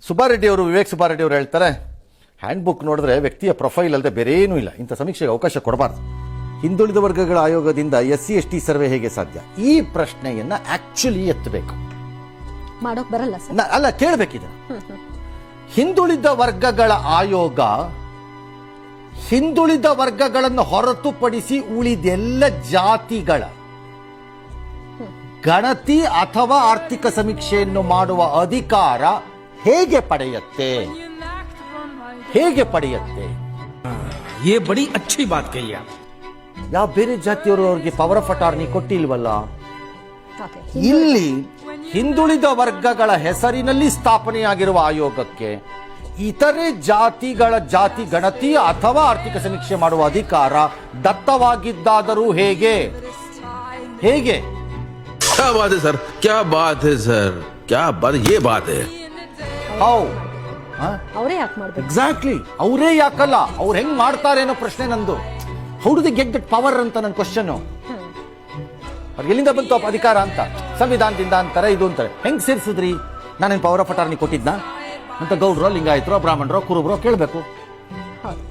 ಸುಬ್ಬಾರೆಡ್ಡಿ ಅವರು, ವಿವೇಕ್ ಸುಬ್ಬಾರೆಡ್ಡಿ ಅವರು ಹೇಳ್ತಾರೆ, ಹ್ಯಾಂಡ್ ಬುಕ್ ನೋಡಿದ್ರೆ ವ್ಯಕ್ತಿಯ ಪ್ರೊಫೈಲ್ ಅಲ್ಲದೆ ಬೇರೆ ಏನೂ ಇಲ್ಲ, ಇಂಥ ಸಮೀಕ್ಷೆಗೆ ಅವಕಾಶ ಕೊಡಬಾರ್ದು. ಹಿಂದುಳಿದ ವರ್ಗಗಳ ಆಯೋಗದಿಂದ SC/ST ಸರ್ವೆ ಹೇಗೆ ಸಾಧ್ಯ? ಈ ಪ್ರಶ್ನೆಯನ್ನ ಆಕ್ಚುಲಿ ಎತ್ತಬೇಕು. ಮಾಡೋಕ್ ಬರಲ್ಲ ಸರ್. ಅಲ್ಲ, ಕೇಳಬೇಕಿದೆ. ಹಿಂದುಳಿದ ವರ್ಗಗಳ ಆಯೋಗ ಹಿಂದುಳಿದ ವರ್ಗಗಳನ್ನು ಹೊರತುಪಡಿಸಿ ಉಳಿದೆಲ್ಲ ಜಾತಿಗಳ ಗಣತಿ ಅಥವಾ ಆರ್ಥಿಕ ಸಮೀಕ್ಷೆಯನ್ನು ಮಾಡುವ ಅಧಿಕಾರ ಹೇಗೆ ಪಡೆಯುತ್ತೆ? ये बड़ी अच्छी बात कही आप. ಯಾವ ಬೇರೆ ಜಾತಿಯವರು ಅವ್ರಿಗೆ ಪವರ್ ಆಫ್ ಅಟಾರ್ನಿ ಕೊಟ್ಟಿಲ್ವಲ್ಲ? Okay. ಇಲ್ಲಿ ಹಿಂದುಳಿದ ವರ್ಗಗಳ ಹೆಸರಿನಲ್ಲಿ ಸ್ಥಾಪನೆಯಾಗಿರುವ ಆಯೋಗಕ್ಕೆ ಇತರೆ ಜಾತಿಗಳ ಜಾತಿ ಗಣತಿ ಅಥವಾ ಆರ್ಥಿಕ ಸಮೀಕ್ಷೆ ಮಾಡುವ ಅಧಿಕಾರ ದತ್ತವಾಗಿದ್ದಾದರೂ ಹೇಗೆ? क्या बात है सर, क्या बात है सर, क्या बात, ये बात है. ಹೌ ಅವರೇ ಯಾಕೆ ಮಾಡ್ಬೇಕು? ಎಕ್ಸಾಕ್ಟ್ಲಿ, ಅವರೇ ಯಾಕಲ್ಲ, ಅವ್ರು ಹೆಂಗ್ ಮಾಡ್ತಾರೆ ಅನ್ನೋ ಪ್ರಶ್ನೆ ನಂದು. How do they get that power ಅಂತ ನನ್ನ ಕ್ವಶನ್. ಅವ್ರಿಗೆ ಎಲ್ಲಿಂದ ಬಂತು ಅಧಿಕಾರ ಅಂತ? ಸಂವಿಧಾನದಿಂದ ಅಂತಾರೆ, ಇದು ಅಂತಾರೆ. ಹೆಂಗ್ ಸೇರಿಸಿದ್ರಿ? ನಾನೇನು ಪವರ್ ಆಫ್ ಅಟಾರ್ನಿ ಕೊಟ್ಟಿದ್ನಾ ಅಂತ ಗೌಡ್ರೋ, ಲಿಂಗಾಯತರೋ, ಬ್ರಾಹ್ಮಣರೋ, ಕುರುಬರೋ ಕೇಳಬೇಕು. ಹೌದು.